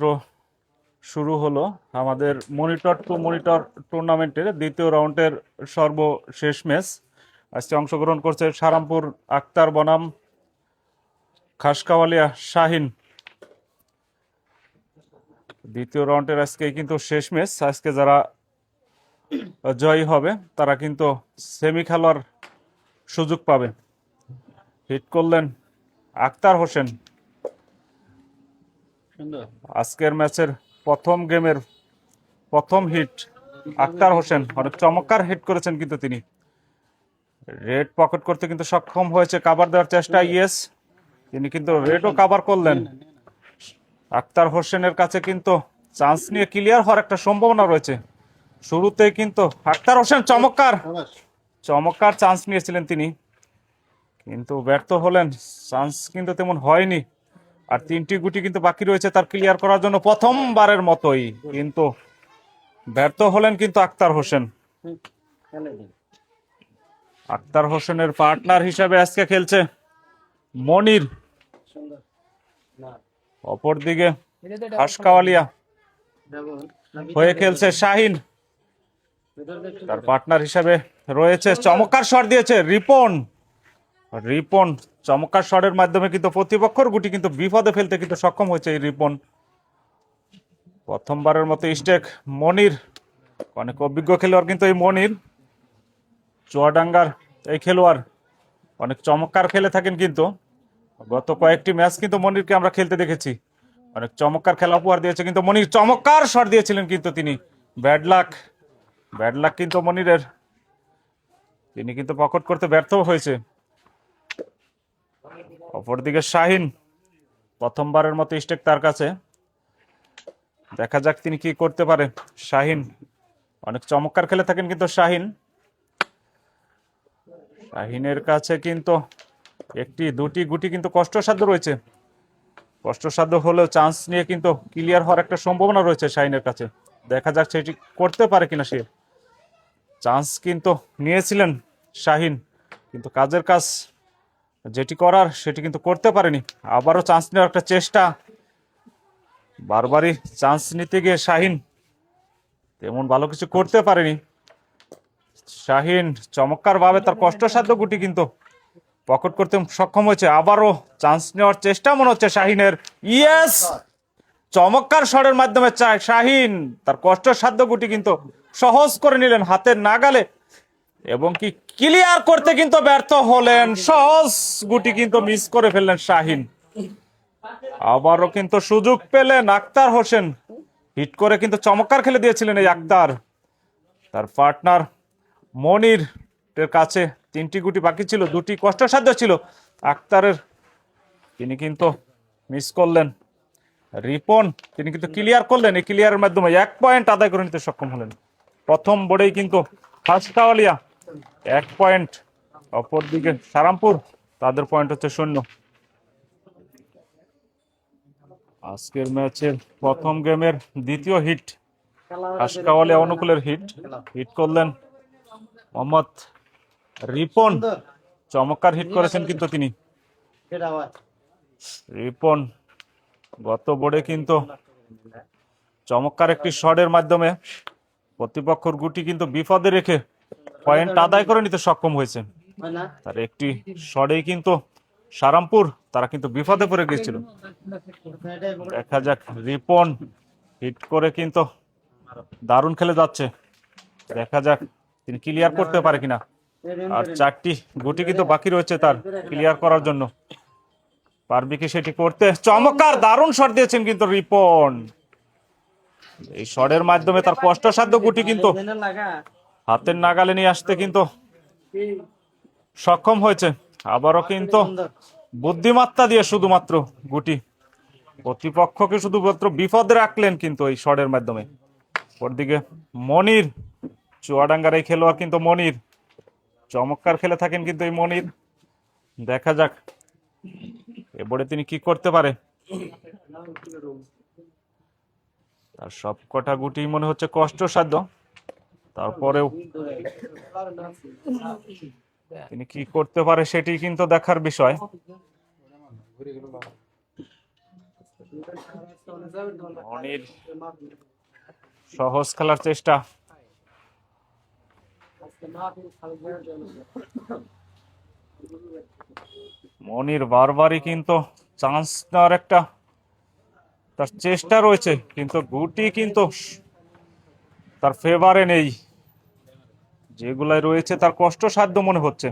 মাত্র শুরু হলো আমাদের মনিটর টু মনিটর টুর্নামেন্টের দ্বিতীয় রাউন্ডের সর্বশেষ ম্যাচ। আজকে অংশগ্রহণ করছে সারামপুর আক্তার বনাম খাসকাওয়ালিয়া শাহিন। দ্বিতীয় রাউন্ডের আজকে কিন্তু শেষ ম্যাচ। আজকে যারা জয়ী হবে তারা কিন্তু সেমি খেলার সুযোগ পাবে। হিট করলেন আক্তার হোসেন। আজকের ম্যাচের প্রথম গেমের প্রথম হিট আক্তার হোসেন, অনেক চমৎকার হিট করেছেন কিন্তু তিনি। রেড পকেট করতে কিন্তু সক্ষম হয়েছে, কাভার দেওয়ার চেষ্টা, ইয়েস তিনি কিন্তু রেডও কাভার করলেন। আক্তার হোসেনের কাছে কিন্তু চান্স নিয়ে ক্লিয়ার হওয়ার একটা সম্ভাবনা রয়েছে। শুরুতেই কিন্তু আক্তার হোসেন চমৎকার চান্স নিয়েছিলেন তিনি, কিন্তু ব্যর্থ হলেন। চান্স কিন্তু তেমন হয়নি। আর তিনটি গুটি কিন্তু বাকি রয়েছে তার ক্লিয়ার করার জন্য, প্রথমবারের মতোই কিন্তু ব্যর্থ হলেন কিন্তু আক্তার হোসেন। আক্তার হোসেনের পার্টনার হিসাবে আজকে খেলছে মনির, অপরদিকে খাসকাওয়ালিয়া হয়ে খেলছে শাহিন। তার পার্টনার হিসাবে রয়েছে, চমৎকার শট দিয়েছে রিপন চমৎকার শটের মাধ্যমে কিন্তু প্রতিপক্ষের গুটি কিন্তু বিপদে ফেলতে কিন্তু সক্ষম হয়েছে এই রিপন। প্রথমবারের মতো স্টেক মনির, অনেক অভিজ্ঞ খেলোয়াড় কিন্তু এই মনির। চুয়াডাঙ্গার এই খেলোয়াড় অনেক চমৎকার খেলে থাকেন, কিন্তু গত কয়েকটি ম্যাচ কিন্তু মনিরকে আমরা খেলতে দেখেছি, অনেক চমৎকার খেলা উপহার দিয়েছে কিন্তু মনির। চমৎকার শট দিয়েছিলেন কিন্তু তিনি, ব্যাড লাক কিন্তু মনিরের, তিনি কিন্তু পকেট করতে ব্যর্থ হয়েছে। অপরদিকে শাহিন, প্রথমবারের মতো স্টেক তার কাছে, দেখা যাক তিনি কি করতে পারে। শাহিন অনেক চমৎকার খেলে থাকেন কিন্তু শাহিনের কাছে কিন্তু একটি দুটি গুটি কিন্তু কষ্টসাধ্য রয়েছে। কষ্টসাধ্য হলেও চান্স নিয়ে কিন্তু ক্লিয়ার হওয়ার একটা সম্ভাবনা রয়েছে শাহিনের কাছে। দেখা যাক সেটি করতে পারে কিনা সে। চান্স কিন্তু নিয়েছিলেন শাহিন, কিন্তু কাজের কাজ যেটি করার সেটি কিন্তু করতে পারেনি। আবারও চান্স নেওয়ার একটা চেষ্টা, বারবারই চান্স নিতে গিয়ে শাহিন তেমন ভালো কিছু করতে পারেনি। শাহিন চমৎকার ভাবে তার কষ্টসাধ্য গুটি কিন্তু পকেট করতে সক্ষম হয়েছে। আবারও চান্স নেওয়ার চেষ্টা মনে হচ্ছে শাহিনের, ইয়েস চমৎকার শটের মাধ্যমে শাহিন তার কষ্টসাধ্য গুটি কিন্তু সহজ করে নিলেন হাতের নাগালে, এবং কি ক্লিয়ার করতে কিন্তু ব্যর্থ হলেন। সহজ গুটি কিন্তু মিস করে ফেললেন শাহিন। আবারও কিন্তু সুযোগ পেলেন আক্তার হোসেন, হিট করে কিন্তু চমৎকার খেলে দিয়েছিলেন এই আক্তার। তার পার্টনার মনির কাছে তিনটি গুটি বাকি ছিল, দুটি কষ্টসাধ্য ছিল আক্তারের, তিনি কিন্তু মিস করলেন। রিপন তিনি কিন্তু ক্লিয়ার করলেন, এই ক্লিয়ারের মাধ্যমে 1 পয়েন্ট আদায় করে নিতে সক্ষম হলেন। প্রথম বোর্ডেই কিন্তু খাসকাওয়ালিয়া 1 পয়েন্ট, অপরদিকে সারামপুর তাদের পয়েন্ট হচ্ছে 0। আজকের ম্যাচের প্রথম গেমের দ্বিতীয় হিট খাসকাওয়ালিয়া অনুকূলের হিট করলেন মোহাম্মদ রিপন, চমৎকার হিট করেছেন কিন্তু তিনি। রিপন গত বোর্ডে কিন্তু চমৎকার একটি শটের মাধ্যমে প্রতিপক্ষের গুটি কিন্তু বিপদে রেখে পয়েন্ট আদায় করে নিতে সক্ষম হয়েছে। তার একটি শটেই কিন্তু সারামপুর তারা কিন্তু বিপদে পড়ে গিয়েছিল। দেখা যাক, রিপন হিট করে কিন্তু দারুণ খেলে যাচ্ছে, দেখা যাক তিনি ক্লিয়ার করতে পারে কিনা। আর 4টি গুটি কিন্তু বাকি রয়েছে তার ক্লিয়ার করার জন্য, পারবে কি সেটি করতে? চমৎকার দারুণ শট দিয়েছেন কিন্তু রিপন, এই শটের মাধ্যমে তার কষ্টসাধ্য গুটি কিন্তু হাতের নাগালে নিয়ে আসতে কিন্তু সক্ষম হয়েছে। আবারও কিন্তু বুদ্ধিমত্তা দিয়ে শুধুমাত্র গুটি প্রতিপক্ষকে শুধুমাত্র বিপদে রাখলেন কিন্তু এই শটের মাধ্যমে। ওরদিকে মনির, চুয়াডাঙ্গার এই খেলোয়াড় কিন্তু মনির চমৎকার খেলে থাকেন কিন্তু এই মনির, দেখা যাক এবারে তিনি কি করতে পারে। তার সব কটা গুটি মনে হচ্ছে কষ্টসাধ্য, তারপরেও তিনি কি করতে পারে সেটি কিন্তু দেখার বিষয়। মনির সহজ খেলার চেষ্টা, মনির বারবারই কিন্তু চান্স নেওয়ার একটা তার চেষ্টা রয়েছে, কিন্তু গুটি কিন্তু তার ফেভারে নেই, যেগুলাই রয়েছে তার কষ্টসাধ্য মনে হচ্ছে।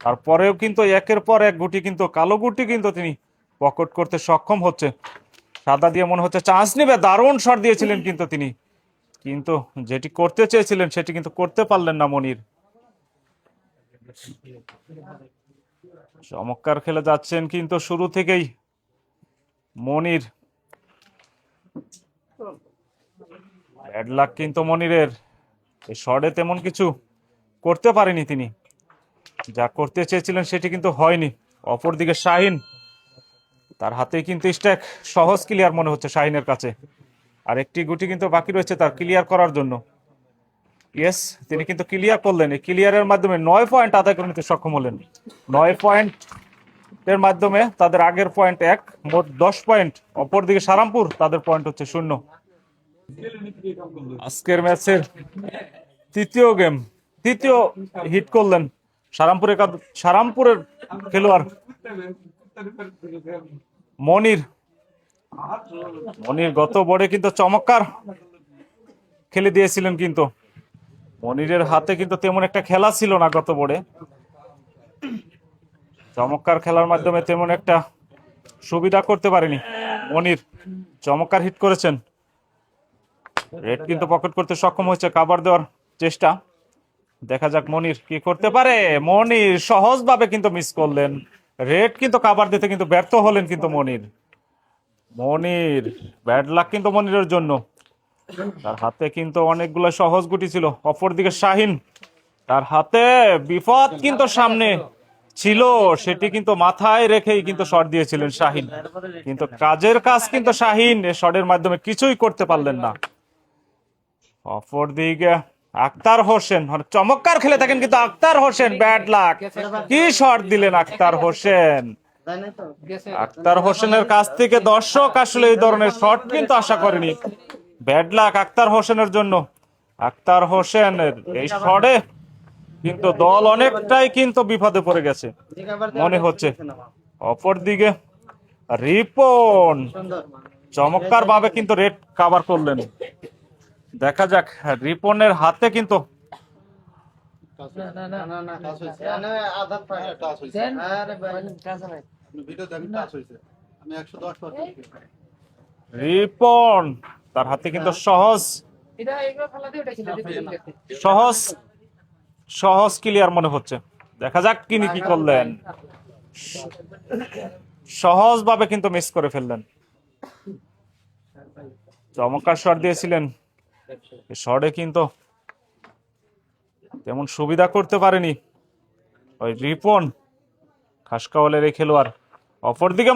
তারপরেও কিন্তু একের পর এক গুটি কিন্তু কালো গুটি কিন্তু তিনি পকেট করতে সক্ষম হচ্ছে। সাদা দিয়ে মনে হচ্ছে চান্স নিবে, দারুণ শট দিয়েছিলেন কিন্তু তিনি, কিন্তু যেটি করতে চেয়েছিলেন সেটি কিন্তু করতে পারলেন না মনির। চমৎকার খেলে যাচ্ছেন কিন্তু শুরু থেকেই মনির। ব্যাড লাক কিন্তু মনিরের, এই শটে তেমন কিছু করতে পারেনি তিনি, যা করতে চেয়েছিলেন সেটি কিন্তু হয়নি। অপরদিকে শাহিন, তার হাতে কিন্তু স্ট্যাক সহজ ক্লিয়ার মনে হচ্ছে শাহিনের কাছে, আর একটি গুটি কিন্তু বাকি রয়েছে তার ক্লিয়ার করার জন্য। ইয়েস, তিনি কিন্তু ক্লিয়ার করলেন, এই ক্লিয়ারের মাধ্যমে 9 পয়েন্ট আদায় করে নিতে সক্ষম হলেন। 9 পয়েন্টের মাধ্যমে তাদের আগের পয়েন্ট 1, মোট 10 পয়েন্ট। অপরদিকে সারামপুর, তাদের পয়েন্ট হচ্ছে 0। আজকের ম্যাচের তৃতীয় গেম, তৃতীয় হিট করলেন সারামপুরের খেলোয়াড় মনির। মনির গত বোর্ডে কিন্তু চমৎকার খেলে দিয়েছিলেন, কিন্তু মনিরের হাতে কিন্তু তেমন একটা খেলা ছিল না গত বোর্ডে। চমৎকার খেলার মাধ্যমে তেমন একটা সুবিধা করতে পারেনি মনির। চমৎকার হিট করেছেন, রেড কিন্তু পকেট করতে সক্ষম হয়েছে, কাভার দেওয়ার চেষ্টা। দেখা যাক মনির কি করতে পারে। মনির সহজভাবে কিন্তু মিস করলেন, রেড কিন্তু কাভার দিতে কিন্তু ব্যর্থ হলেন কিন্তু মনির ব্যাড লাক কিন্তু মনিরের জন্য। তার হাতে কিন্তু অনেকগুলো সহজ গুটি ছিল। অপরদিকে শাহিন, তার হাতে বিপদ কিন্তু সামনে ছিল, সেটি কিন্তু মাথায় রেখেই কিন্তু শট দিয়েছিলেন শাহিন, কিন্তু কাজের কাজ কিন্তু শাহিন এই শটের মাধ্যমে কিছুই করতে পারলেন না। অপরদিকে আক্তার হোসেন চমৎকার খেলে থাকেন, কিন্তু আক্তার হোসেন ব্যাড লাক, কি শট দিলেন আক্তার হোসেন। আক্তার হোসেনের কাছ থেকে দর্শক আসলে এই ধরনের শট কিন্তু আশা করেনি। ব্যাড লাক আক্তার হোসেনের জন্য। আক্তার হোসেনের এই শটে কিন্তু দল অনেকটাই কিন্তু বিপদে পড়ে গেছে মনে হচ্ছে। অপরদিকে রিপন চমৎকার ভাবে কিন্তু রেড কাভার করলেন। দেখা যাক রিপনের হাতে কিন্তু রিপন, তার হাতে কিন্তু সহজ সহজ সহজ ক্লিয়ার মনে হচ্ছে। দেখা যাক তিনি কি করলেন, সহজ ভাবে কিন্তু মিস করে ফেললেন। চমৎকার শট দিয়েছিলেন, শটে কিন্তু তেমন সুবিধা করতে পারেনি ওই রিপন, খাসকাওয়ালের এই খেলোয়াড়। অপরদিকে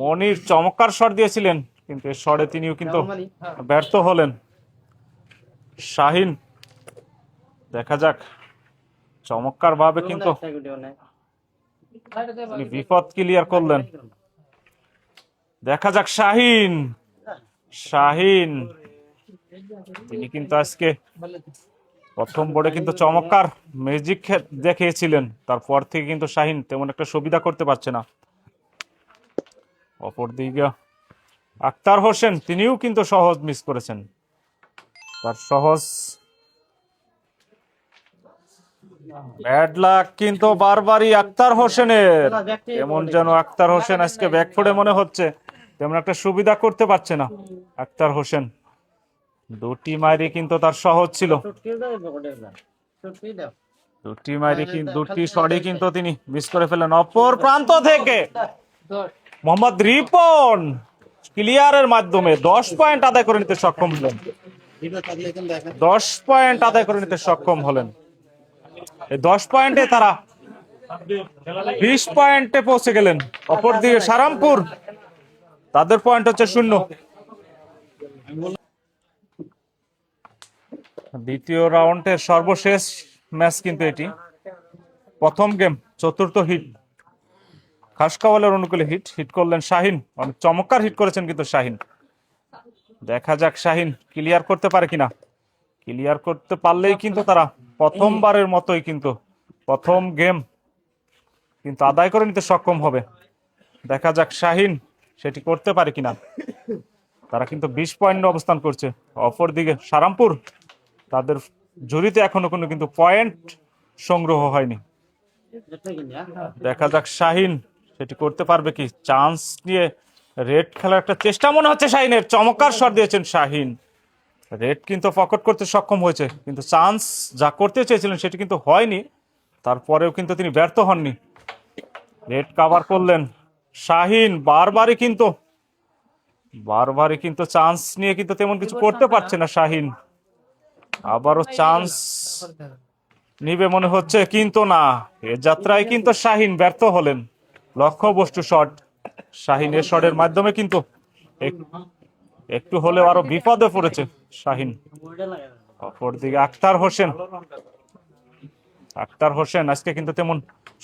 মনির চমৎকার শট দিয়েছিলেন, কিন্তু এই শটে তিনিও কিন্তু ব্যর্থ হলেন। শাহিন, দেখা যাক চমৎকার ভাবে কিন্তু বিপদ ক্লিয়ার করলেন। দেখা যাক শাহিন তিনি কিন্তু আজকে প্রথম বোর্ডে কিন্তু চমৎকার ম্যাজিক দেখিয়েছিলেন, তারপর থেকে কিন্তু শাহিন তেমন একটা সুবিধা করতে পারছে না। অপরদিকে আক্তার হোসেন, তিনিও কিন্তু সহজ মিস করেছেন। তার সহজ ব্যাড লাক কিন্তু বারবারই আক্তার হোসেনের, এমন যেন আক্তার হোসেন আজকে ব্যাকফুটে মনে হচ্ছে, তেমন একটা সুবিধা করতে পারছে না আক্তার হোসেন। দুটি মাইরি কিন্তু তার সহজ ছিল, দুটি শটই কিন্তু তিনি মিস করে ফেলেন। অপর প্রান্ত থেকে মোহাম্মদ রিপন ক্লিয়ারের মাধ্যমে 10 পয়েন্ট আদায় করে নিতে সক্ষম হলেন। 10 পয়েন্ট আদায় করে নিতে সক্ষম হলেন। এই 10 পয়েন্টে তারা 20 পয়েন্টে পৌঁছে গেলেন। অপরদিকে সারামপুর, তাদের পয়েন্ট হচ্ছে 0। দ্বিতীয় রাউন্ডের সর্বশেষ ম্যাচ কিন্তু এটি, প্রথম গেম, চতুর্থ হিট। খাসকাওয়ালের অনুকূলে হিট হিট করলেন শাহিন, অনেক চমৎকার হিট করেছেন কিন্তু শাহিন। দেখা যাক শাহিন ক্লিয়ার করতে পারে কিনা। ক্লিয়ার করতে পারলেই কিন্তু তারা প্রথমবারের মতোই কিন্তু প্রথম গেম কিন্তু আদায় করে নিতে সক্ষম হবে। দেখা যাক শাহিন সেটি করতে পারে কিনা। তারা কিন্তু 20 পয়েন্ট অবস্থান করছে। অপরদিকে সারামপুর, তাদের ঝুড়িতে এখনো কোনো কিন্তু পয়েন্ট সংগ্রহ হয়নি। দেখা যাক শাহিন সেটি করতে পারবে কি। চান্স নিয়ে রেড খেলার একটা চেষ্টা মনে হচ্ছে শাহিনের, চমৎকার শট দিয়েছেন শাহিন। রেড কিন্তু পকেট করতে সক্ষম হয়েছে, কিন্তু চান্স যা করতে চেয়েছিলেন সেটি কিন্তু হয়নি। তারপরেও কিন্তু তিনি ব্যর্থ হননি। রেড কাভার করলেন শাহিন, বারবারই কিন্তু চান্স নিয়ে কিন্তু তেমন কিছু করতে পারছে না শাহিন। আবারও চান্স নিবে মনে হচ্ছে, কিন্তু না, এ যাত্রায় কিন্তু শাহিন ব্যর্থ হলেন। লক্ষ্যবস্তু শট, শাহিনের শটের মাধ্যমে কিন্তু একটু হলেও আরো বিপদে পড়েছে শাহিন। অপরদিকে আক্তার হোসেন আজকে কিন্তু তেমন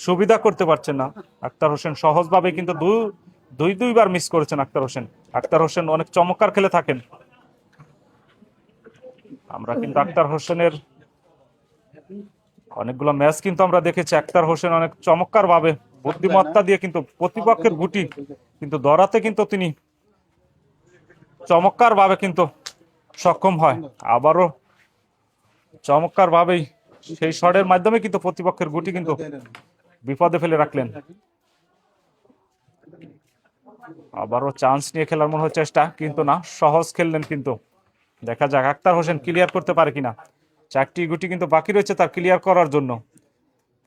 সুবিধা করতে পারছেন না। আক্তার হোসেন সহজভাবে কিন্তু দুইবার মিস করেছেন। আক্তার হোসেন অনেক চমৎকার খেলে থাকেন। আমরা কিন্তু আক্তার হোসেনের অনেকগুলো ম্যাচ কিন্তু আমরা দেখেছি। আক্তার হোসেন অনেক চমৎকার ভাবে বুদ্ধিমত্তা দিয়ে কিন্তু প্রতিপক্ষের গুটি কিন্তু ধরাতে কিন্তু তিনি চমৎকার ভাবে কিন্তু সক্ষম হয়। আবারও চমৎকার ভাবেই সেই শটের মাধ্যমে কিন্তু প্রতিপক্ষের গুটি কিন্তু বিপদে ফেলে রাখলেন। আবারও চান্স নিয়ে খেলার মনে হয় চেষ্টা, কিন্তু না, সহজ খেললেন। কিন্তু দেখা যাক আক্তার হোসেন ক্লিয়ার করতে পারে কিনা। 4টি গুটি কিন্তু বাকি রয়েছে তার ক্লিয়ার করার জন্য।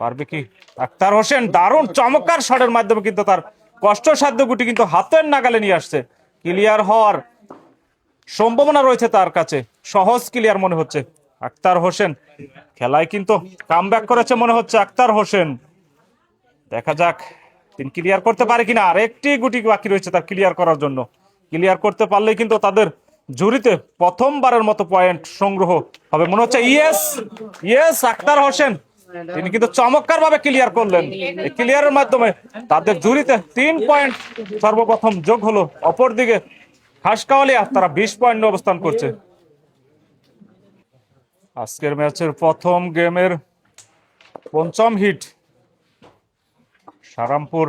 পারবে কি আক্তার হোসেন? দারুণ চমৎকার শটের মাধ্যমে কিন্তু তার কষ্টসাধ্য গুটি কিন্তু হাতের নাগালে নিয়ে আসছে। ক্লিয়ার হওয়ার সম্ভাবনা রয়েছে তার কাছে, সহজ ক্লিয়ার মনে হচ্ছে। আক্তার হোসেন খেলায় কিন্তু কামব্যাক করেছে মনে হচ্ছে আক্তার হোসেন। দেখা যাক তিনি ক্লিয়ার করতে পারে কিনা। আর একটি গুটি বাকি রয়েছে তার ক্লিয়ার করার জন্য। ক্লিয়ার করতে পারলেই কিন্তু তাদের ঝুড়িতে প্রথমবারের মতো পয়েন্ট সংগ্রহ হবে মনে হচ্ছে। ইয়েস আক্তার হোসেন তিনি কিন্তু চমৎকার ভাবে ক্লিয়ার করলেন। এই ক্লিয়ারের মাধ্যমে তাদের ঝুড়িতে 3 পয়েন্ট সর্বপ্রথম যোগ হলো। অপরদিকে খাসকাওয়ালিয়া তারা 20 পয়েন্ট অবস্থান করছে। আজকের ম্যাচের প্রথম গেমের পঞ্চম হিট সারামপুর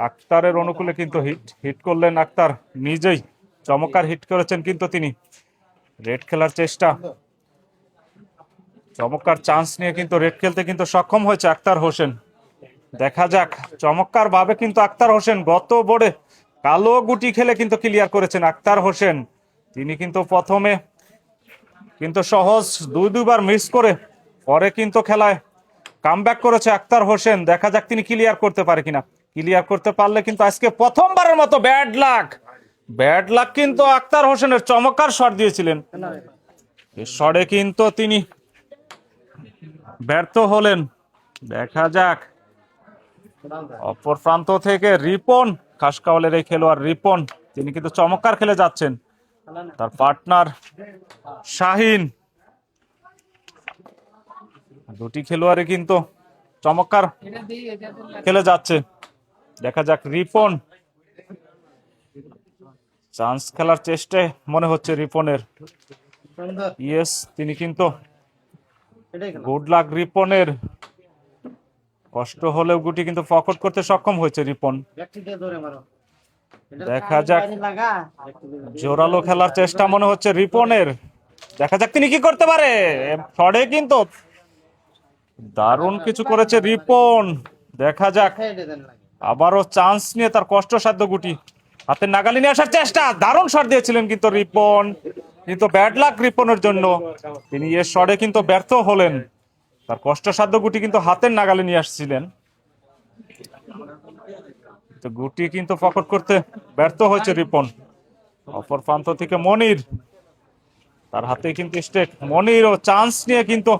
আক্তারের অনুকূলে কিন্তু হিট করলেন আক্তার নিজেই। চমৎকার হিট করেছেন কিন্তু তিনি। রেড খেলার চেষ্টা, চমৎকার চান্স নিয়ে কিন্তু রেড খেলতে কিন্তু সক্ষম হয়েছে আক্তার হোসেন। দেখা যাক চমৎকার ভাবে কিন্তু আক্তার হোসেন গত বোর্ডে কালো গুটি খেলে কিন্তু ক্লিয়ার করেছেন আক্তার হোসেন। তিনি কিন্তু প্রথমে কিন্তু সহজ দুইবার মিস করে পরে কিন্তু খেলায় কামব্যাক করেছে আক্তার হোসেন। দেখা যাক তিনি ক্লিয়ার করতে পারে কিনা। ক্লিয়ার করতে পারলে কিন্তু আজকে প্রথমবারের মতো ব্যাড লাক কিন্তু আক্তার হোসেনের চমৎকার শট দিয়েছিলেন। এই শটে কিন্তু তিনি ব্যর্থ হলেন। দেখা যাক অপর প্রান্ত থেকে রিপন, খাসকাওয়ালের এই খেলোয়াড় রিপন, তিনি কিন্তু চমৎকার খেলে যাচ্ছেন। তার পার্টনার শাহিন, দুটি খেলোয়াড়ই কিন্তু চমৎকার খেলে যাচ্ছে। দেখা যাক রিপন, চান্স খেলার চেষ্টায় মনে হচ্ছে রিপনের। ইয়েস তিনি কিন্তু গুড লাক রিপনের। কষ্ট হলেও গুটি কিন্তু পকেট করতে সক্ষম হয়েছে রিপন। দেখা যাক জোরালো খেলার চেষ্টা মনে হচ্ছে রিপনের। দেখা যাক তিনি কি করতে পারে। শটে কিন্তু দারুণ কিছু করেছে রিপন। দেখা যাক আবারও চান্স নিয়ে তার কষ্টসাধ্য গুটি হাতে নাগালে নিয়ে আসার চেষ্টা। দারুণ শট দিয়েছিলেন কিন্তু রিপন, কিন্তু ব্যাড লাক রিপনের জন্য তিনি এর শটে কিন্তু ব্যর্থ হলেন। তার কষ্টসাধ্য গুটি কিন্তু হাতের নাগালে নিয়ে আসছিলেন, গুটি কিন্তু পকেট করতে ব্যর্থ হয়েছে রিপন। অপর প্রান্ত থেকে মনির, তার হাতে কিন্তু স্টেট। মনির ও চান্স নিয়ে কিন্তু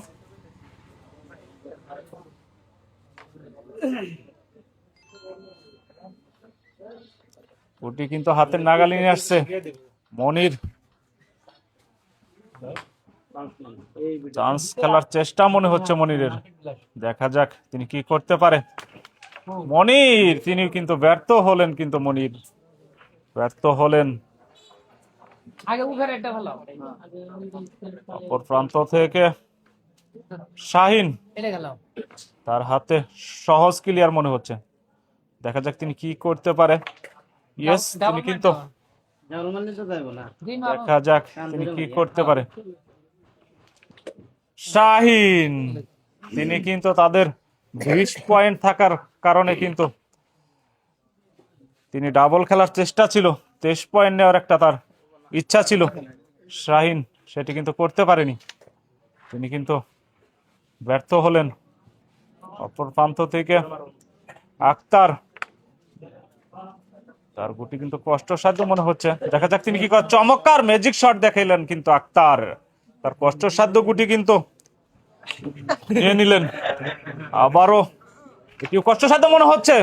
গুটি কিন্তু হাতের নাগালে নিয়ে আসছে মনির। চান্স খেলার চেষ্টা মনে হচ্ছে মনিরের। দেখা যাক তিনি কি করতে পারে। মনির তিনি কিন্তু ব্যর্থ হলেন, কিন্তু মনির ব্যর্থ হলেন। অপর প্রান্ত থেকে শাহিন, তার হাতে সহজ ক্লিয়ার মনে হচ্ছে। দেখা যাক তিনি কি করতে পারে। ইয়েস, তিনি কিন্তু দেখা যাক তিনি কি করতে পারে। শাহিন তিনি কিন্তু তাদের 20 পয়েন্ট থাকার কারণে কিন্তু তিনি ডাবল খেলার চেষ্টা ছিল, 23 পয়েন্ট নেওয়ার একটা তার ইচ্ছা ছিল শাহিন, সেটি কিন্তু করতে পারেনি। তিনি কিন্তু ব্যর্থ হলেন। অপর প্রান্ত থেকে আক্তার, তার গুটি কিন্তু কষ্টসাধ্য মনে হচ্ছে। দেখা যাক তিনি কি করে। চমৎকার ম্যাজিক শট দেখাইলেন কিন্তু আক্তার, তার কষ্টসাধ্য গুটি কিন্তু নিয়ে নিলেন। আবারও এটিও কষ্টসাধ্য মনে হচ্ছে।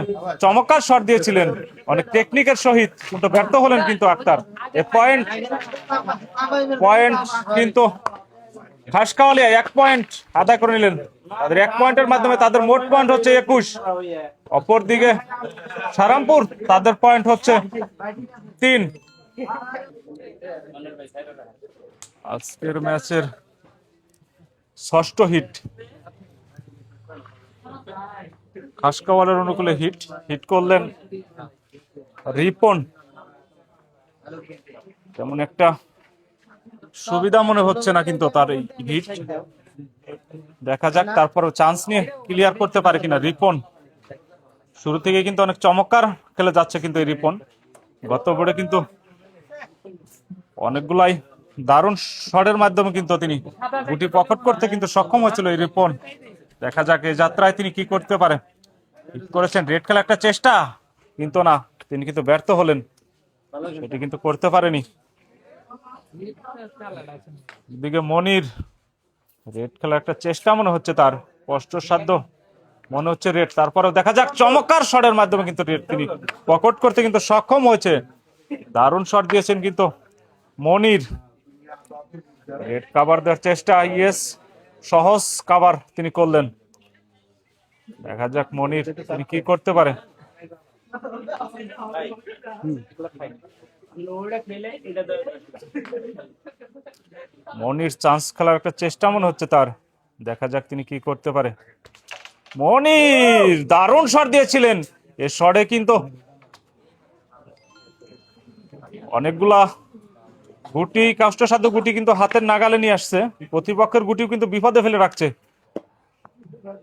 চমৎকার শট দিয়েছিলেন অনেক টেকনিকের সহিত, কিন্তু ব্যর্থ হলেন কিন্তু আক্তার। এ পয়েন্ট কিন্তু ঘাসকাওয়ালিয়া 1 পয়েন্ট আদায় করে নিলেন। তাদের 1 পয়েন্টের মাধ্যমে তাদের মোট পয়েন্ট হচ্ছে 21। অপরদিকে সারামপুর, তাদের পয়েন্ট হচ্ছে 3। আজকের ম্যাচের ষষ্ঠ হিট, ঘাসকাওয়ালের অনুকূলে হিট করলেন রিপন। তেমন একটা সুবিধা মনে হচ্ছে না কিন্তু তার এই হিট। দেখা যাক তারপরও চান্স নিয়ে ক্লিয়ার করতে পারে কিনা রিপন। শুরু থেকে কিন্তু অনেক চমৎকার খেলে যাচ্ছে কিন্তু এই রিপন। গত বোর্ডে কিন্তু অনেকগুলাই দারুণ শটের মাধ্যমে কিন্তু তিনি গুটি পকেট করতে কিন্তু সক্ষম হয়েছিল এই রিপন। দেখা যাক এই যাত্রায় তিনি কি করতে পারে। করেছেন রেড খেলা একটা চেষ্টা, কিন্তু না, তিনি কিন্তু ব্যর্থ হলেন, সেটি কিন্তু করতে পারেনি। এদিকে মনির, রেড খেলা একটা চেষ্টা মনে হচ্ছে তার, কষ্টসাধ্য মনে হচ্ছে রেড। তারপরেও দেখা যাক চমৎকার শটের মাধ্যমে কিন্তু রেড তিনি পকেট করতে কিন্তু সক্ষম হয়েছে। দারুণ শট দিয়েছেন কিন্তু মনির। রেড কাভার দেওয়ার চেষ্টা, ইয়েস, সহজ কাভার তিনি করলেন। দেখা যাক মনির তিনি কি করতে পারে। মনির চান্স খেলার একটা চেষ্টা মনে হচ্ছে তার, দেখা যাক তিনি কি করতে পারে। মনির দারুণ শট দিয়েছিলেন। এ শটে কিন্তু অনেকগুলা গুটি, কষ্টসাধ্য গুটি কিন্তু হাতের নাগালে নিয়ে আসছে। প্রতিপক্ষের গুটিও কিন্তু বিপদে ফেলে রাখছে,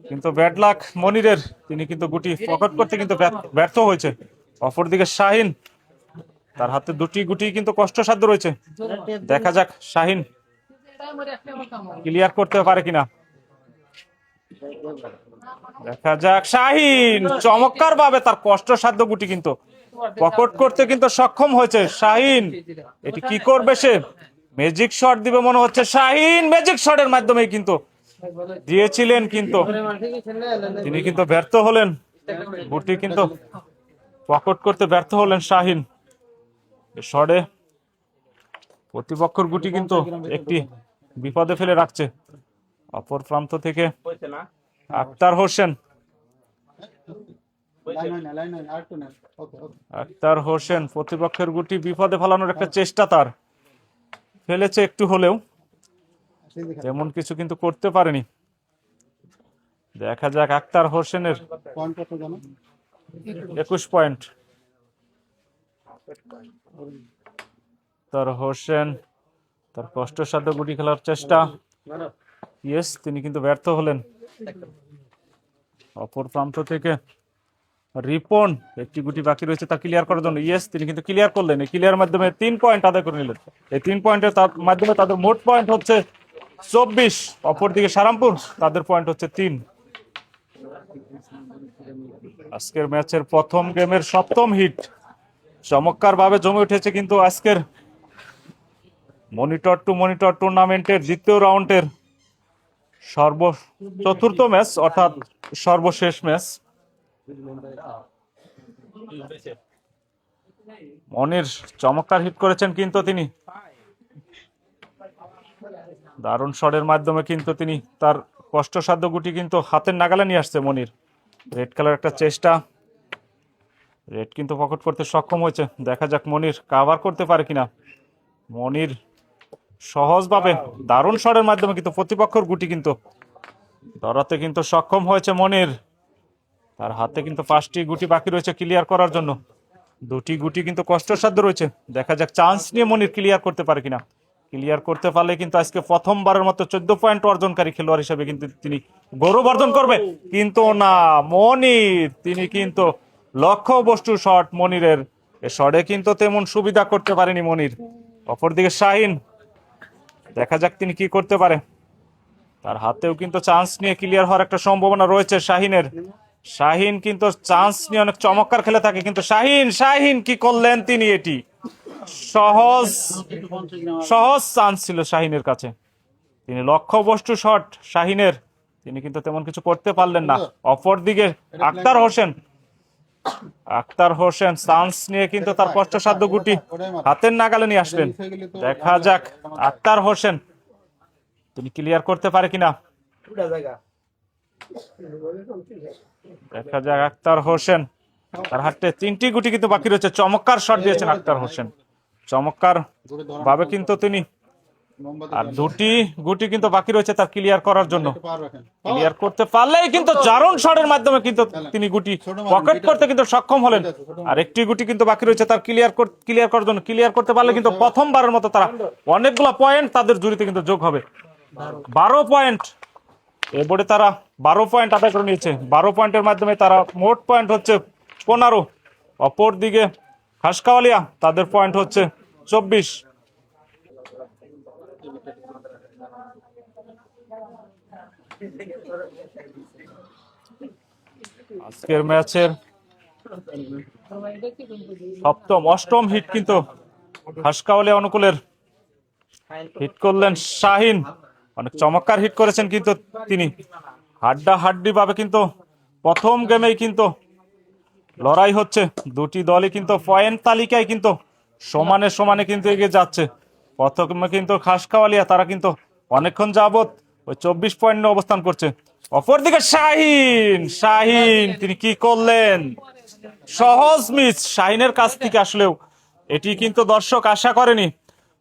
কিন্তু ব্যাড লাক মনিরের, তিনি কিন্তু গুটি পকেট করতে কিন্তু ব্যর্থ হয়েছে। অপরদিকে শাহিন, তার হাতে দুটি গুটি কিন্তু কষ্টসাধ্য রয়েছে। দেখা যাক শাহিন ক্লিয়ার করতে পারে কিনা। দেখা যাক শাহিন চমৎকার ভাবে তার কষ্টসাধ্য গুটি কিন্তু পকেট করতে কিন্তু সক্ষম হয়েছে শাহিন। এটি কি করবে সে? ম্যাজিক শট দিবে মনে হচ্ছে শাহিন। ম্যাজিক শটের মাধ্যমে কিন্তু দিয়েছিলেন, কিন্তু তিনি কিন্তু ব্যর্থ হলেন। গুটি কিন্তু পকেট করতে ব্যর্থ হলেন শাহিন। শটে প্রতিপক্ষের গুটি কিন্তু একটি বিপদে ফেলে রাখছে। অপর প্রান্ত থেকে আক্তার হোসেন, প্রতিপক্ষের গুটি বিপদে ফেলানোর একটা চেষ্টা তার, ফেলেছে একটু হলেও, তেমন কিছু কিন্তু করতে পারেনি। দেখা যাক আক্তার হোসেনের 21 পয়েন্ট। তার হোসেন, তার কষ্টসাধ্য গুটি খেলার চেষ্টা, ইয়েস, তিনি কিন্তু ব্যর্থ হলেন। অপর প্রান্ত থেকে রিপন, একটি গুটি বাকি রয়েছে তা ক্লিয়ার করার জন্য, ইয়েস, তিনি কিন্তু ক্লিয়ার করলেন। এই ক্লিয়ার মাধ্যমে 3 পয়েন্ট আদায় করে নিলেন। এই 3 পয়েন্টের মাধ্যমে তাদের মোট পয়েন্ট হচ্ছে 24। অপরদিকে সারামপুর, তাদের পয়েন্ট হচ্ছে 3। আজকের ম্যাচের প্রথম গেমের সপ্তম হিট চমৎকার ভাবে জমে উঠেছে কিন্তু আজকের মনিটর টু মনিটর টুর্নামেন্টের দ্বিতীয় রাউন্ডের চতুর্থ ম্যাচ, অর্থাৎ সর্বশেষ ম্যাচ। মনির চমৎকার হিট করেছেন কিন্তু তিনি, দারুণ শটের মাধ্যমে কিন্তু তিনি তার কষ্টসাধ্য গুটি কিন্তু হাতের নাগালে নিয়ে আসছে মনির। রেড কালার একটা চেষ্টা, রেড কিন্তু পকেট করতে সক্ষম হয়েছে। দেখা যাক মনির কাভার করতে পারে কিনা। মনির সহজভাবে দারুণ শটের মাধ্যমে কিন্তু প্রতিপক্ষের গুটি কিন্তু ধরাতে কিন্তু সক্ষম হয়েছে মনির। তার হাতে কিন্তু 5টি গুটি বাকি রয়েছে ক্লিয়ার করার জন্য। 2টি গুটি কিন্তু কষ্টসাধ্য রয়েছে। দেখা যাক চান্স নিয়ে মনির ক্লিয়ার করতে পারে কিনা। ক্লিয়ার করতে পারলে কিন্তু আজকে প্রথমবারের মতো 14 পয়েন্ট অর্জনকারী খেলোয়াড় হিসেবে কিন্তু তিনি গৌরব অর্জন করবে। কিন্তু না, মনির তিনি কিন্তু লক্ষ্য বস্তু শট মনিরের। এ শটে কিন্তু তেমন সুবিধা করতে পারেনি মনির। অপরদিকে শাহিন, দেখা যাক তিনি কি করতে পারে। তার হাতেও কিন্তু চান্স নিয়ে ক্লিয়ার হওয়ার একটা সম্ভাবনা রয়েছে শাহিনের। শাহিন কিন্তু চান্স নিয়ে অনেক চমৎকার খেলে থাকে, কিন্তু শাহিন কি করলেন তিনি? এটি সহজ সহজ চান্স ছিল শাহিনের কাছে। তিনি লক্ষ্যবস্তু শট শাহিনের, তিনি কিন্তু তেমন কিছু করতে পারলেন না। অপরদিকে আক্তার হোসেন চান্স নিয়ে কিন্তু তার কষ্টসাধ্য গুটি হাতের নাগালে নিয়ে আসলেন। দেখা যাক আক্তার হোসেন তিনি ক্লিয়ার করতে পারে কিনা। দেখা যাক আক্তার হোসেন, তার হাতে 3টি গুটি কিন্তু বাকি রয়েছে। চমৎকার শট দিয়েছেন আক্তার হোসেন, চমৎকার ভাবে কিন্তু তিনি। আর 2টি গুটি কিন্তু বাকি রয়েছে তার ক্লিয়ার করার জন্য। ক্লিয়ার করতে পারলেই কিন্তু দারুণ শটের মাধ্যমে কিন্তু তিনি গুটি পকেট করতে কিন্তু সক্ষম হলেন। আর 1টি গুটি কিন্তু বাকি রয়েছে তার ক্লিয়ার করার জন্য। ক্লিয়ার করতে পারলে কিন্তু প্রথমবারের মতো তারা অনেকগুলো পয়েন্ট তাদের জুড়িতে কিন্তু যোগ হবে। 12 পয়েন্ট এ বোর্ডে তারা 12 পয়েন্ট আদায় করে নিয়েছে। 12 পয়েন্টের মাধ্যমে তারা মোট পয়েন্ট হচ্ছে 15। অপরদিকে খাসকাওয়ালিয়া তাদের পয়েন্ট হচ্ছে 24। আজকের ম্যাচের 7ম 8ম হিট কিন্তু খাসকাওয়ালিয়া অনুকূলের। হিট করলেন শাহিন, অনেক চমৎকার হিট করেছেন কিন্তু তিনি। হাড্ডাহাড্ডি ভাবে কিন্তু প্রথম গেমেই কিন্তু লড়াই হচ্ছে। 2টি দলই কিন্তু পয়েন্ট তালিকায় কিন্তু সমানে সমানে কিন্তু এগিয়ে যাচ্ছে। প্রথমে কিন্তু খাসকাওয়ালিয়া তারা কিন্তু অনেকক্ষণ যাবত ওই 24 পয়েন্ট নিয়ে অবস্থান করছে। অপরদিকে শাহিন তিনি কি করলেন? সহজ মিস শাহিনের কাছ থেকে। আসলেও এটি কিন্তু দর্শক আশা করেনি।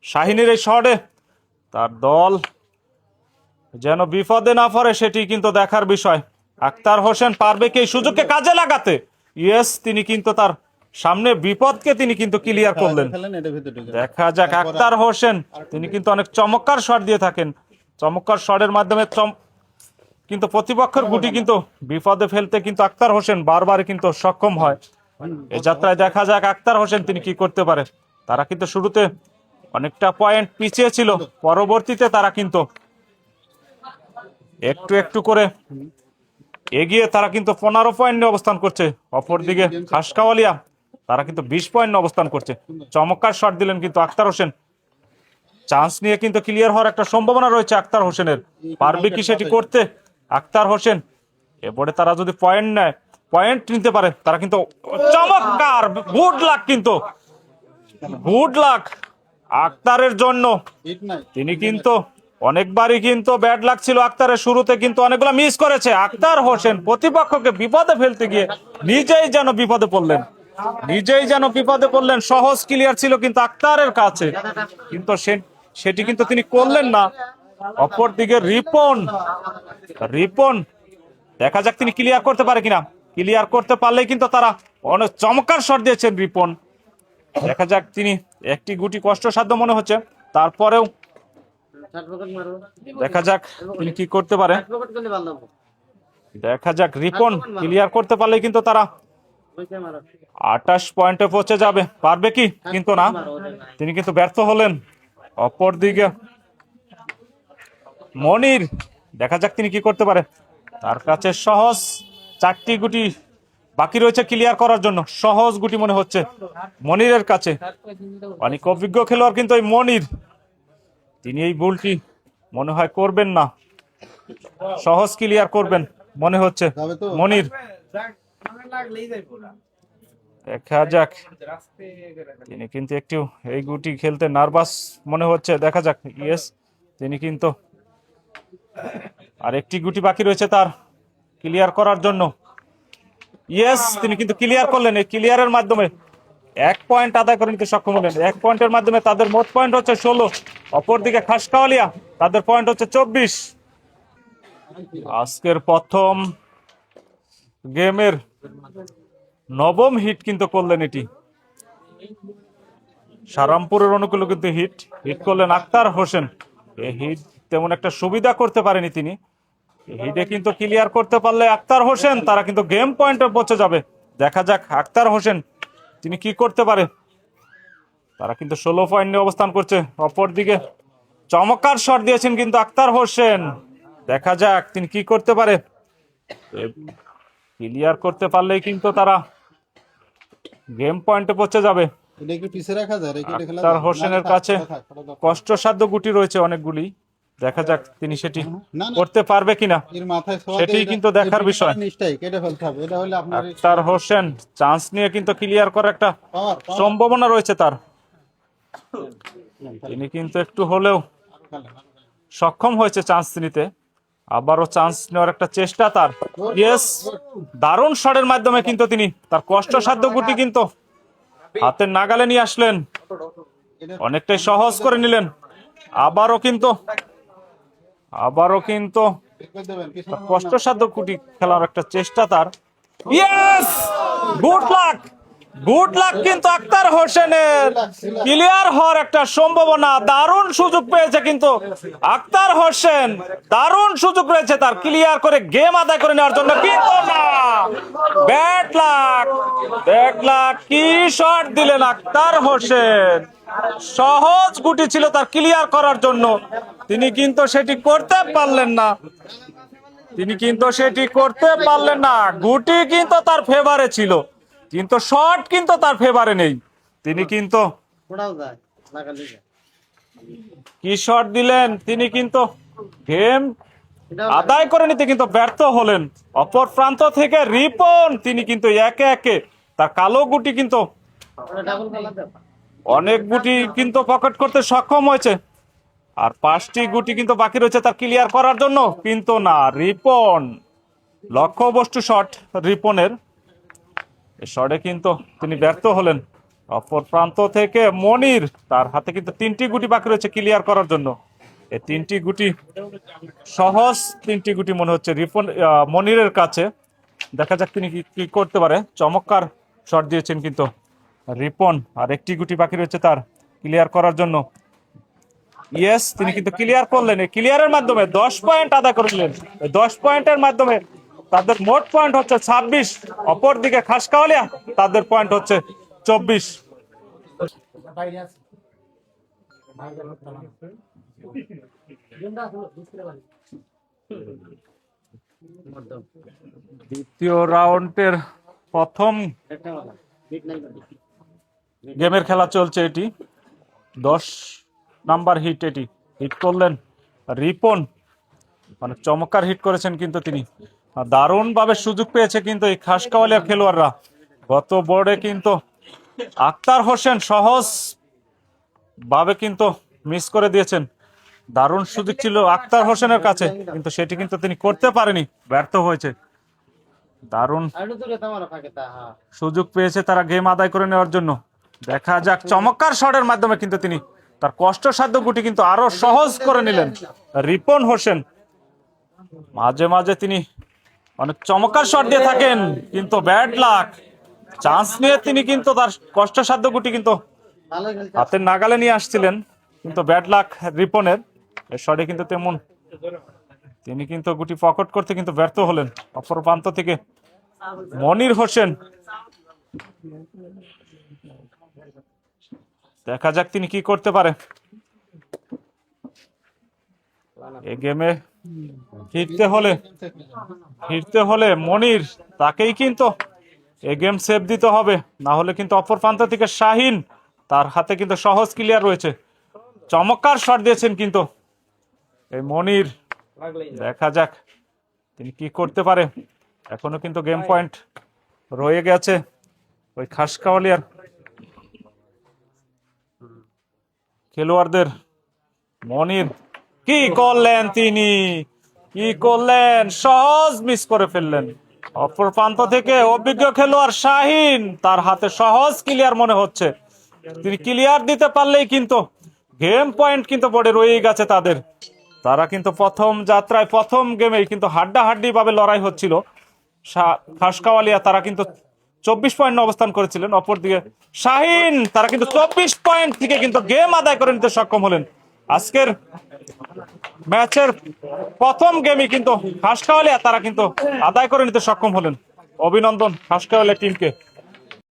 শাহিনের এই শটে তার দল যেন বিপদে না পড়ে সেটি কিন্তু দেখার বিষয়। আক্তার হোসেন পারবে কি এই সুযোগকে কাজে লাগাতে? ইয়েস, তিনি কিন্তু তার সামনে বিপদকে তিনি কিন্তু ক্লিয়ার করলেন। দেখা যাক আক্তার হোসেন, তিনি কিন্তু অনেক চমৎকার শট দিয়ে থাকেন। চমৎকার শটের মাধ্যমে কিন্তু প্রতিপক্ষের গুটি কিন্তু বিপদে ফেলতে কিন্তু আক্তার হোসেন বারবার কিন্তু সক্ষম হয়। এই যাত্রায় দেখা যাক আক্তার হোসেন তিনি কি করতে পারে। তারা কিন্তু শুরুতে অনেকটা পয়েন্ট পিছিয়ে ছিল, পরবর্তীতে তারা কিন্তু একটু একটু করে এগিয়ে তারা কিন্তু 15 পয়েন্ট নিয়ে অবস্থান করছে। অপরদিকে খাসকাওয়ালিয়া তারা কিন্তু 20 পয়েন্ট নিয়ে অবস্থান করছে। চমৎকার শট দিলেন কিন্তু আক্তার হোসেন। চান্স নিয়ে কিন্তু ক্লিয়ার হওয়ার একটা সম্ভাবনা রয়েছে আক্তার হোসেনের। পারবে কি সেটি করতে আক্তার হোসেন? এরপরে তারা যদি পয়েন্ট নিতে পারে তারা কিন্তু চমৎকার। গুড লাক আক্তারের জন্য। তিনি কিন্তু অনেকবারই কিন্তু ব্যাড লাক ছিল আক্তারের, শুরুতে কিন্তু অনেকগুলো মিস করেছে। আক্তার হোসেন প্রতিপক্ষকে বিপদে ফেলতে গিয়ে নিজেই যেন বিপদে পড়লেন। সহজ ক্লিয়ার ছিল কিন্তু আক্তারের কাছে, কিন্তু সেটি কিন্তু তিনি করলেন না। অপরদিকে রিপন দেখা যাক তিনি ক্লিয়ার করতে পারে কিনা। ক্লিয়ার করতে পারলেই কিন্তু তারা অনেক চমৎকার শট দিয়েছেন রিপন। দেখা যাক তিনি, একটি গুটি কষ্টসাধ্য মনে হচ্ছে, তারপরেও দেখা যাক তিনি কি করতে পারে। দেখা যাক রিপন ক্লিয়ার করতে পারলেই কিন্তু তারা 28 পয়েন্টে পৌঁছে যাবে। পারবে কি? কিন্তু না, তিনি কিন্তু ব্যর্থ হলেন। অপরদিকে মনির, দেখা যাক তিনি কি করতে পারে। তার কাছে সহজ 4টি গুটি বাকি রয়েছে ক্লিয়ার করার জন্য। সহজ গুটি মনে হচ্ছে মনিরের কাছে। অনেক অভিজ্ঞ খেলোয়াড় কিন্তু এই মনির, তিনি এই ভুলটি মনে হয় করবেন না। সহজ ক্লিয়ার করবেন মনে হচ্ছে মনির। দেখা যাক, তিনি কিন্তু একটু এই গুটি খেলতে নার্ভাস মনে হচ্ছে। দেখা যাক, ইয়েস তিনি কিন্তু আর একটি গুটি বাকি রয়েছে তার ক্লিয়ার করার জন্য। ইয়েস, তিনি কিন্তু ক্লিয়ার করলেন। এই ক্লিয়ারের মাধ্যমে 1 পয়েন্ট আদায় করে নিতে সক্ষম হলেন। 1 পয়েন্টের মাধ্যমে তাদের মোট পয়েন্ট হচ্ছে 16। অপরদিকে খাসকাওয়ালিয়া, তাদের পয়েন্ট হচ্ছে 24। আজকের প্রথম গেমের নবম হিট কিন্তু করলেন এটি। সারামপুরের অনুকূলে কিন্তু হিট করলেন আক্তার হোসেন। এই হিট তেমন একটা সুবিধা করতে পারেনি তিনি। এই হিটে কিন্তু ক্লিয়ার করতে পারলে আক্তার হোসেন তারা কিন্তু গেম পয়েন্টে পৌঁছে যাবে। দেখা যাক আক্তার হোসেন তিনি কি করতে পারে। তারা কিন্তু 16 পয়েন্ট নিয়ে অবস্থান করছে। অপরদিকে চমৎকার শট দিয়েছেন কিন্তু আক্তার হোসেন। দেখা যাক তিনি কি করতে পারে। ক্লিয়ার করতে পারলেই কিন্তু তারা গেম পয়েন্টে পৌঁছে যাবে। আক্তার হোসেনের কাছে কষ্টসাধ্য গুটি রয়েছে অনেকগুলি। দেখা যাক তিনি সেটি করতে পারবে কিনা, সেটি কিন্তু দেখার বিষয়। আক্তার হোসেন চান্স নিয়ে কিন্তু ক্লিয়ার করার একটা সম্ভাবনা রয়েছে তার। তিনি কিন্তু একটু হলেও সক্ষম হয়েছে চান্স নিতে। আবারও চান্স নেওয়ার একটা চেষ্টা তার। ইয়েস, দারুণ শটের মাধ্যমে কিন্তু তিনি তার কষ্টসাধ্য গুটি কিন্তু হাতের নাগালে নিয়ে আসলেন, অনেকটাই সহজ করে নিলেন। আবারও কিন্তু কষ্টসাধ্য গুটি খেলার একটা চেষ্টা তার। ইয়েস, গুড লাক কিন্তু আক্তার হোসেনের ক্লিয়ার হওয়ার একটা সম্ভাবনা। দারুণ সুযোগ পেয়েছে কিন্তু আক্তার হোসেন, দারুণ সুযোগ রয়েছে তার ক্লিয়ার করে গেম আদায় করে নেওয়ার জন্য, কিন্তু না, ব্যাড লাক। কি শট দিলেন আক্তার হোসেন। সহজ গুটি ছিল তার ক্লিয়ার করার জন্য, তিনি কিন্তু সেটি করতে পারলেন না। গুটি কিন্তু তার ফেভারে ছিল, কিন্তু শট কিন্তু তার ফেভারে নেই। তিনি কিন্তু কি শট দিলেন, তিনি কিন্তু গেম আদায় করে নিতে কিন্তু ব্যর্থ হলেন। অপর প্রান্ত থেকে রিপন, তিনি কিন্তু একে একে তার কালো গুটি কিন্তু অনেক গুটি কিন্তু পকেট করতে সক্ষম হয়েছে। আর 5টি গুটি কিন্তু বাকি রয়েছে তার ক্লিয়ার করার জন্য, কিন্তু না, রিপন লক্ষ্যবস্তু শট রিপনের। এই শটে কিন্তু তিনি ব্যর্থ হলেন। অপর প্রান্ত থেকে মনির, তার হাতে কিন্তু 3টি গুটি বাকি রয়েছে ক্লিয়ার করার জন্য। এই 3টি গুটি সহজ 3টি গুটি মনে হচ্ছে মনিরের কাছে। দেখা যাক তিনি কি করতে পারে। চমৎকার শট দিয়েছেন কিন্তু রিপন, আর 1টি গুটি বাকি রয়েছে তার ক্লিয়ার করার জন্য। ইয়েস, তিনি কিন্তু ক্লিয়ার করলেন। এই ক্লিয়ারের মাধ্যমে 10 পয়েন্ট আদায় করে নিলেন। 10 পয়েন্টের মাধ্যমে তাদের মোট পয়েন্ট হচ্ছে 26। অপরদিকে খাসকাওয়ালিয়া, তাদের পয়েন্ট হচ্ছে 24। দ্বিতীয় রাউন্ডের প্রথম গেমের খেলা চলছে। এটি 10 নাম্বার হিট। এটি হিট করলেন রিপন, মানে চমৎকার হিট করেছেন কিন্তু তিনি। দারুণ ভাবে সুযোগ পেয়েছে কিন্তু এই খাসকাওয়ালিয়ার খেলোয়াড়রা। গত বোর্ডে কিন্তু আক্তার হোসেন সহজ ভাবে কিন্তু মিস করে দিয়েছেন। দারুণ সুযোগ ছিল আক্তার হোসেনের কাছে, কিন্তু সেটি কিন্তু তিনি করতে পারেনি, ব্যর্থ হয়েছে। দারুণ সুযোগ পেয়েছে তারা গেম আদায় করে নেওয়ার জন্য। দেখা যাক, চমৎকার শটের মাধ্যমে কিন্তু তিনি তার কষ্টসাধ্য গুটি কিন্তু আরো সহজ করে নিলেন রিপন হোসেন। মাঝে মাঝে তিনি অনেক চমৎকার শট দিয়ে থাকেন, কিন্তু ব্যাড লাক। চান্স নিয়ে তিনি কিন্তু তার কষ্টসাধ্য গুটি কিন্তু হাতের নাগালে নিয়ে আসছিলেন, কিন্তু ব্যাড লাক রিপনের। এর শটে কিন্তু তেমন তিনি কিন্তু গুটি পকেট করতে কিন্তু ব্যর্থ হলেন। অপর প্রান্ত থেকে মনির হোসেন, দেখা যাক তিনি কি করতে পারে। এই গেমে ফিরতে হলে মনির, তাকেই কিন্তু এই গেম সেভ দিতে হবে, না হলে কিন্তু অপর প্রান্ত থেকে শাহিন, তার হাতে কিন্তু সহজ ক্লিয়ার রয়েছে। চমৎকার শট দিয়েছেন কিন্তু এই মনির। দেখা যাক তিনি কি করতে পারে। এখনো কিন্তু গেম পয়েন্ট রয়ে গেছে ওই খাসকাওয়ালিয়ার খেলোয়াড়দের। মনির কি করলেন, তিনি কি করলেন, সহজ মিস করে ফেললেন। অপর প্রান্ত থেকে অভিজ্ঞ খেলোয়াড় শাহিন, তার হাতে সহজ ক্লিয়ার মনে হচ্ছে, তিনি ক্লিয়ার দিতে পারলেই কিন্তু গেম পয়েন্ট কিন্তু বোর্ডে রয়েই গেছে তাদের। তারা কিন্তু প্রথম যাত্রায় প্রথম গেমেই কিন্তু হাড্ডাহাড্ডি ভাবে লড়াই হচ্ছিল। খাসকাওয়ালিয়া তারা কিন্তু 24 পয়েন্ট অবস্থান করেছিলেন, অপরদিকে শাহিন তারা কিন্তু 24 পয়েন্ট থেকে কিন্তু গেম আদায় করে নিতে সক্ষম হলেন। আজকের ম্যাচের প্রথম গেমই কিন্তু খাসকাওয়ালিয়া তারা কিন্তু আদায় করে নিতে সক্ষম হলেন। অভিনন্দন খাসকাওয়ালিয়া টিমকে।